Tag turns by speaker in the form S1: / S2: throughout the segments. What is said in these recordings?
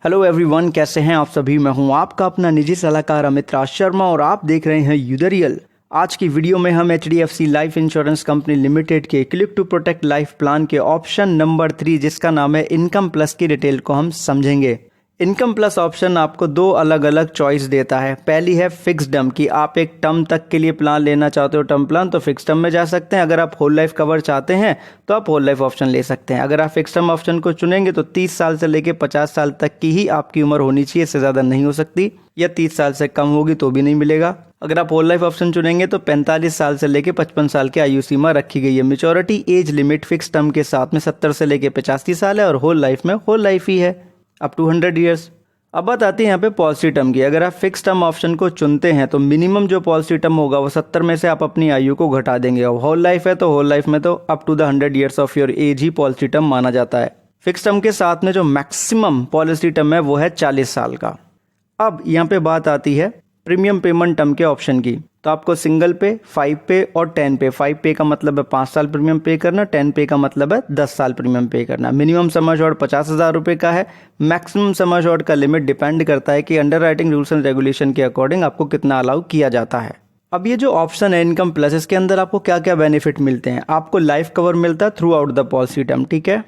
S1: Hello everyone, कैसे हैं आप सभी। मैं हूं आपका अपना निजी सलाहकार अमित राज शर्मा और आप देख रहे हैं यूदरियल। आज की वीडियो में हम HDFC life insurance company limited के click to protect life plan के ऑप्शन नंबर 3 जिसका नाम है इनकम प्लस की डिटेल को हम समझेंगे। इनकम प्लस ऑप्शन आपको दो अलग अलग चॉइस देता है। पहली है फिक्स टर्म की आप एक टर्म तक के लिए प्लान लेना चाहते हो, टर्म प्लान, तो फिक्स टर्म में जा सकते हैं। अगर आप होल लाइफ कवर चाहते हैं तो आप होल लाइफ ऑप्शन ले सकते हैं। अगर आप फिक्स टर्म ऑप्शन को चुनेंगे तो 30 साल से लेकर 50 साल तक की ही आपकी उम्र होनी चाहिए, इससे ज़्यादा नहीं हो सकती, या 30 साल से कम होगी तो भी नहीं मिलेगा। अगर आप होल लाइफ ऑप्शन चुनेंगे तो 45 साल से लेकर 55 साल की आयु सीमा रखी गई है। Maturity age limit fix term के साथ में 70 से लेकर 85 साल है और होल लाइफ में होल लाइफ ही है, अप टू 100 ईयर्स। अब बात आती है यहाँ पे पॉलिसी टर्म की। अगर आप फिक्स टर्म ऑप्शन को चुनते हैं तो मिनिमम जो पॉलिसी टर्म होगा वो 70 में से आप अपनी आयु को घटा देंगे, और होल लाइफ है तो होल लाइफ में तो up to the 100 years of your age ही पॉलिसी टर्म माना जाता है। फिक्स टर्म के साथ में जो मैक्सिमम पॉलिसी टर्म है वो है 40 साल का। अब यहाँ पे बात आती है प्रीमियम पेमेंट टर्म के ऑप्शन की। तो आपको सिंगल पे, 5 पे और 10 पे। 5 पे का मतलब है 5 साल प्रीमियम पे करना, 10 पे का मतलब है 10 साल प्रीमियम पे करना। मिनिमम सम एश्योर्ड 50,000 रुपये का है। मैक्सिमम सम एश्योर्ड का लिमिट डिपेंड करता है कि under writing rules and regulation के अकॉर्डिंग आपको कितना अलाउ किया जाता है। अब ये जो ऑप्शन है इनकम प्लस, इसके अंदर आपको क्या क्या बेनिफिट मिलते हैं। आपको लाइफ कवर मिलता है through out the policy term, ठीक है।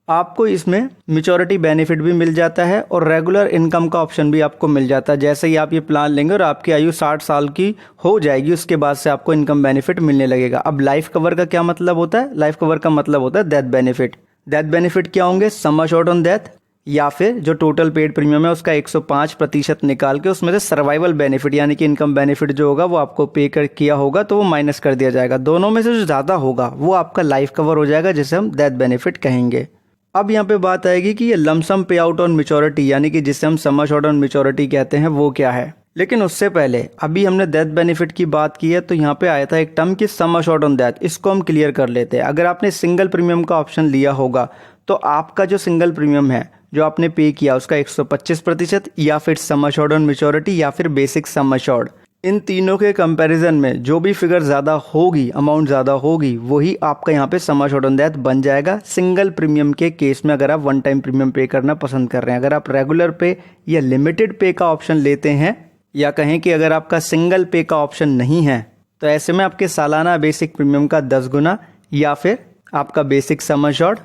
S1: आपको इसमें मैच्योरिटी बेनिफिट भी मिल जाता है और रेगुलर इनकम का ऑप्शन भी आपको मिल जाता है। जैसे ही आप ये प्लान लेंगे और आपकी आयु 60 साल की हो जाएगी उसके बाद से आपको इनकम बेनिफिट मिलने लगेगा। अब लाइफ कवर का क्या मतलब होता है? लाइफ कवर का मतलब होता है डेथ बेनिफिट। डेथ बेनिफिट क्या होंगे? सम एश्योर्ड ऑन डेथ, या फिर जो टोटल पेड प्रीमियम है उसका 105% निकाल के उसमें से सर्वाइवल बेनिफिट यानी कि इनकम बेनिफिट जो होगा वो आपको पे कर किया होगा तो वो माइनस कर दिया जाएगा। दोनों में से जो ज़्यादा होगा वो आपका लाइफ कवर हो जाएगा, जिसे हम डेथ बेनिफिट कहेंगे। अब यहाँ पे बात आएगी कि ये लमसम पे आउट ऑन मैच्योरिटी यानी कि जिसे हम सम एश्योर्ड ऑन मैच्योरिटी कहते हैं वो क्या है। लेकिन उससे पहले अभी हमने डेथ बेनिफिट की बात की है तो यहाँ पे आया था एक टर्म की सम एश्योर्ड ऑन डेथ, इसको हम क्लियर कर लेते हैं। अगर आपने सिंगल प्रीमियम का ऑप्शन लिया होगा तो आपका जो सिंगल प्रीमियम है जो आपने पे किया उसका 125% या फिर सम एश्योर्ड ऑन मैच्योरिटी या फिर बेसिक सम एश्योर्ड, इन तीनों के कंपैरिजन में जो भी फिगर ज़्यादा होगी, अमाउंट ज़्यादा होगी, वही आपका यहाँ पे सम एश्योर्ड ऑन डेथ बन जाएगा सिंगल प्रीमियम के केस में, अगर आप वन टाइम प्रीमियम पे करना पसंद कर रहे हैं। अगर आप रेगुलर पे या लिमिटेड पे का ऑप्शन लेते हैं, या कहें कि अगर आपका सिंगल पे का ऑप्शन नहीं है, तो ऐसे में आपके सालाना बेसिक प्रीमियम का 10 गुना या फिर आपका बेसिक सम एश्योर्ड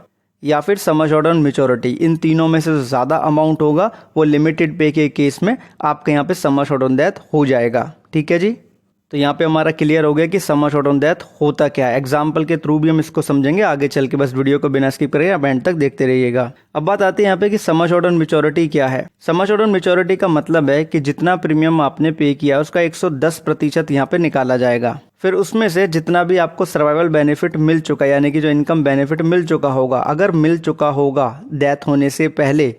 S1: या फिर सम एश्योर्ड ऑन मैच्योरिटी, इन तीनों में से जो ज़्यादा अमाउंट होगा वो लिमिटेड पे के केस में आपके यहाँ पे सम एश्योर्ड ऑन डेथ हो जाएगा। ठीक है जी, तो यहाँ पे हमारा क्लियर हो गया कि सम एश्योर्ड ऑन डेथ होता क्या है। एग्जाम्पल के थ्रू भी हम इसको समझेंगे आगे चल के, बस वीडियो को बिना स्किप करें आप एंड तक देखते रहिएगा। अब बात आती है यहाँ पे कि सम एश्योर्ड ऑन मैच्योरिटी क्या है। सम एश्योर्ड ऑन मैच्योरिटी का मतलब है कि जितना प्रीमियम आपने पे किया उसका 110% यहाँ पे निकाला जाएगा। फिर उसमें से जितना भी आपको सर्वाइवल बेनिफिट मिल चुका है यानी कि जो इनकम बेनिफिट मिल चुका होगा, अगर मिल चुका होगा डेथ होने से पहले,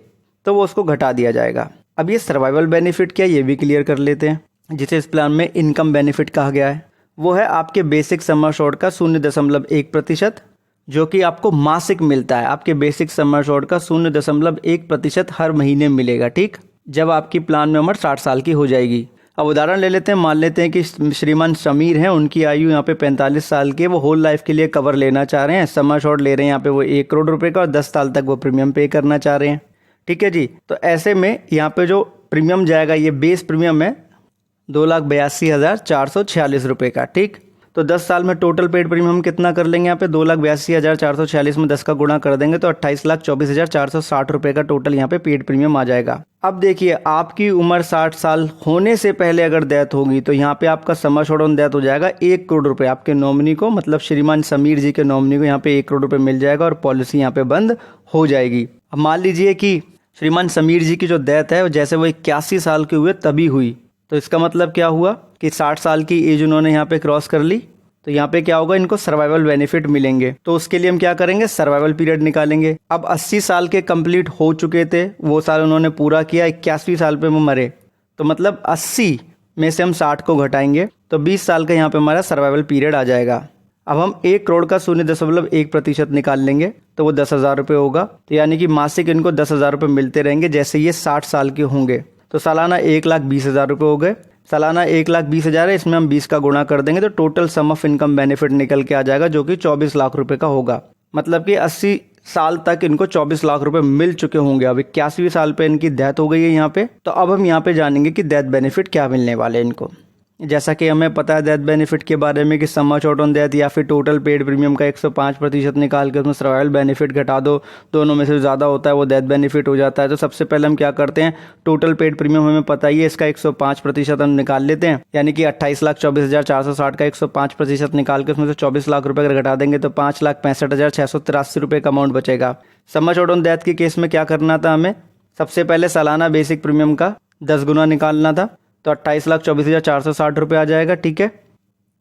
S1: तो वो उसको घटा दिया जाएगा। अब ये सर्वाइवल बेनिफिट क्या, ये भी क्लियर कर लेते हैं। जिसे इस प्लान में इनकम बेनिफिट कहा गया है वो है आपके बेसिक सम एश्योर्ड का 0.1% जो कि आपको मासिक मिलता है। आपके बेसिक सम एश्योर्ड का 0.1% हर महीने मिलेगा, ठीक, जब आपकी प्लान में उम्र 60 साल की हो जाएगी। अब उदाहरण ले लेते हैं, मान लेते हैं कि श्रीमान समीर हैं, उनकी आयु यहाँ पे 45 साल की है, वो होल लाइफ के लिए कवर लेना चाह रहे हैं, सम एश्योर्ड ले रहे हैं यहाँ पे वो 1 करोड़ रुपए का और 10 साल तक वो प्रीमियम पे करना चाह रहे हैं। ठीक है जी, तो ऐसे में यहाँ पे जो प्रीमियम जाएगा ये बेस प्रीमियम है 2,82,446 रुपये का, ठीक। तो 10 साल में टोटल पेड प्रीमियम कितना कर लेंगे यहाँ पे, 2,82,446 में 10 का गुणा कर देंगे तो 28,24,460 रुपये का टोटल यहाँ पे पेड प्रीमियम आ जाएगा। अब देखिए आपकी उम्र 60 साल होने से पहले अगर डेथ होगी तो यहाँ पे आपका सम एश्योर्ड ऑन डेथ हो जाएगा 1 करोड़ रुपये। आपके नॉमिनी को, मतलब श्रीमान समीर जी के नॉमिनी को यहाँ पे 1 करोड़ रुपये मिल जाएगा और पॉलिसी यहाँ पे बंद हो जाएगी। अब मान लीजिए कि श्रीमान समीर जी की जो डेथ है जैसे वो 81 साल के हुए तभी हुई, तो इसका मतलब क्या हुआ कि 60 साल की एज उन्होंने यहाँ पे क्रॉस कर ली, तो यहाँ पे क्या होगा, इनको सर्वाइवल बेनिफिट मिलेंगे। तो उसके लिए हम क्या करेंगे, सर्वाइवल पीरियड निकालेंगे। अब 80 साल के कंप्लीट हो चुके थे, वो साल उन्होंने पूरा किया, 81वीं साल पे वो मरे, तो मतलब 80 में से हम 60 को घटाएंगे तो 20 साल का यहाँ पे हमारा सर्वाइवल पीरियड आ जाएगा। अब हम 1 करोड़ का 0.1% निकाल लेंगे तो वो 10,000 रुपये होगा। तो यानी कि मासिक इनको 10,000 रुपये मिलते रहेंगे जैसे ये 60 साल के होंगे। तो सालाना 1,20,000 रुपये हो गए। सालाना 1,20,000 है, इसमें हम 20 का गुणा कर देंगे तो total sum of income benefit निकल के आ जाएगा जो कि 24 लाख रुपए का होगा। मतलब कि 80 साल तक इनको 24 लाख रुपए मिल चुके होंगे। अब 81वें साल पे इनकी डेथ हो गई है यहाँ पे। तो अब हम यहाँ पे जानेंगे कि डेथ बेनिफिट क्या मिलने वाले हैं इनको। जैसा कि हमें पता है डेथ बेनिफिट के बारे में कि सम अश्योर्ड ऑन डेथ या फिर टोटल पेड प्रीमियम का 105% निकाल के उसमें सर्वाइवल बेनिफिट घटा दो, दोनों में से ज़्यादा होता है वो डेथ बेनिफिट हो जाता है। तो सबसे पहले हम क्या करते हैं, टोटल पेड प्रीमियम हमें पता ही है, इसका 105% हम निकाल लेते हैं, यानी कि 28,24,460 का 105% निकाल के उसमें से 24 लाख रुपये अगर घटा देंगे तो 5,65,683 रुपये का अमाउंट बचेगा। सम अश्योर्ड ऑन डेथ के केस में क्या करना था, हमें सबसे पहले सालाना बेसिक प्रीमियम का 10 गुना निकालना था, तो 28,24,460 रुपये आ जाएगा। ठीक है,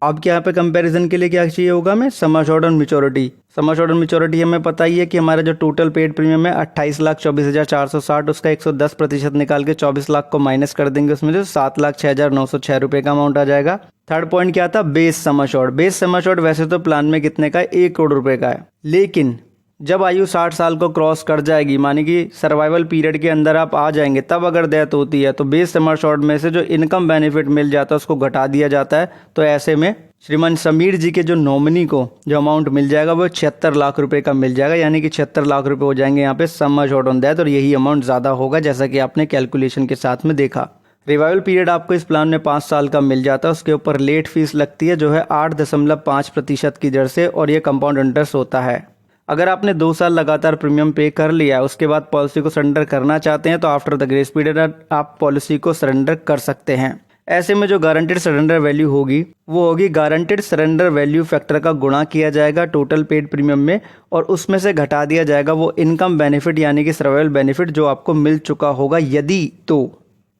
S1: अब क्या यहाँ पे कंपैरिजन के लिए क्या चाहिए होगा हमें, sum assured on maturity. Sum assured on maturity हमें पता ही है कि हमारा जो टोटल पेड प्रीमियम है 28,24,460, उसका 110% निकाल के 24 लाख को माइनस कर देंगे, उसमें जो 7,06,906 रुपये का अमाउंट आ जाएगा। थर्ड पॉइंट क्या था, base sum assured. Base sum assured वैसे तो प्लान में कितने का है, 1 करोड़ रुपए का है, लेकिन जब आयु 60 साल को क्रॉस कर जाएगी, मानी कि सर्वाइवल पीरियड के अंदर आप आ जाएंगे, तब अगर डेथ होती है तो बेस सम अश्योर्ड में से जो इनकम बेनिफिट मिल जाता है उसको घटा दिया जाता है। तो ऐसे में श्रीमान समीर जी के जो नॉमिनी को जो अमाउंट मिल जाएगा वो 76 लाख रुपए का मिल जाएगा, यानी कि 76 लाख रुपए हो जाएंगे यहाँ पे सम अश्योर्ड ऑन डेथ, और यही अमाउंट ज़्यादा होगा जैसा कि आपने कैलकुलेशन के साथ में देखा। रिवाइवल पीरियड आपको इस प्लान में 5 साल का मिल जाता है, उसके ऊपर लेट फीस लगती है जो है 8.5% की दर से, और ये कंपाउंड इंटरेस्ट होता है। अगर आपने 2 साल लगातार प्रीमियम पे कर लिया है, उसके बाद पॉलिसी को सरेंडर करना चाहते हैं तो आफ्टर द ग्रेस पीरियड आप पॉलिसी को सरेंडर कर सकते हैं। ऐसे में जो गारंटेड सरेंडर वैल्यू होगी वो होगी गारंटेड सरेंडर वैल्यू फैक्टर का गुणा किया जाएगा टोटल पेड प्रीमियम में, और उसमें से घटा दिया जाएगा वो इनकम बेनिफिट यानी कि सर्वाइवल बेनिफिट जो आपको मिल चुका होगा। यदि तो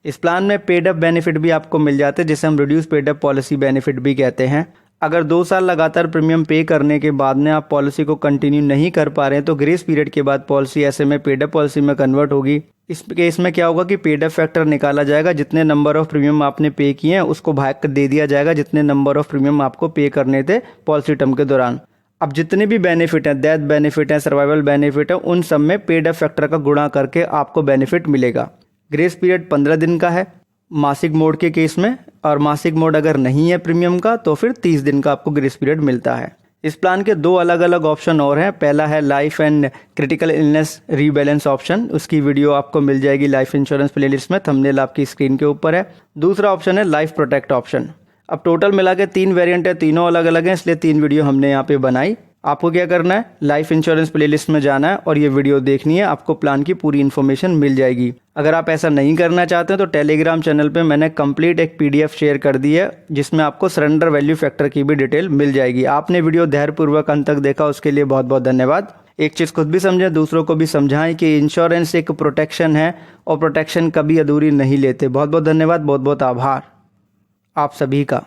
S1: इस प्लान में पेड अप बेनिफिट भी आपको मिल जाते हैं, जिसे हम reduce paid up policy benefit भी कहते हैं। अगर 2 साल लगातार प्रीमियम पे करने के बाद में आप पॉलिसी को कंटिन्यू नहीं कर पा रहे हैं तो ग्रेस पीरियड के बाद पॉलिसी ऐसे में पेड अप पॉलिसी में कन्वर्ट होगी। इस केस में क्या होगा कि पेड अप फैक्टर निकाला जाएगा, जितने नंबर ऑफ प्रीमियम आपने पे किए हैं उसको भाग कर दे दिया जाएगा जितने नंबर ऑफ प्रीमियम आपको पे करने थे पॉलिसी टर्म के दौरान। अब जितने भी बेनिफिट हैं, डेथ बेनिफिट है, सर्वाइवल बेनिफिट है, उन सब में पेड अप फैक्टर का गुणा करके आपको बेनिफिट मिलेगा। ग्रेस पीरियड 15 दिन का है मासिक मोड के केस में, और मासिक मोड अगर नहीं है प्रीमियम का तो फिर 30 दिन का आपको ग्रेस पीरियड मिलता है। इस प्लान के 2 अलग अलग ऑप्शन और हैं। पहला है life and critical illness rebalance option, उसकी वीडियो आपको मिल जाएगी लाइफ इंश्योरेंस प्लेलिस्ट में, थंबनेल आपकी स्क्रीन के ऊपर है। दूसरा ऑप्शन है लाइफ प्रोटेक्ट ऑप्शन। अब टोटल मिला के 3 वेरिएंट है, तीनों अलग अलग हैं, इसलिए 3 वीडियो हमने यहाँ पे बनाई। आपको क्या करना है, लाइफ इंश्योरेंस प्लेलिस्ट में जाना है और ये वीडियो देखनी है, आपको प्लान की पूरी इन्फॉर्मेशन मिल जाएगी। अगर आप ऐसा नहीं करना चाहते हैं तो टेलीग्राम चैनल पे मैंने कंप्लीट एक PDF शेयर कर दी है जिसमें आपको सरेंडर वैल्यू फैक्टर की भी डिटेल मिल जाएगी। आपने वीडियो धैर्यपूर्वक अंत तक देखा, उसके लिए बहुत बहुत धन्यवाद। एक चीज़ खुद भी समझें, दूसरों को भी समझाएं कि इंश्योरेंस एक प्रोटेक्शन है और प्रोटेक्शन कभी अधूरी नहीं लेते। बहुत बहुत धन्यवाद, बहुत बहुत आभार आप सभी का।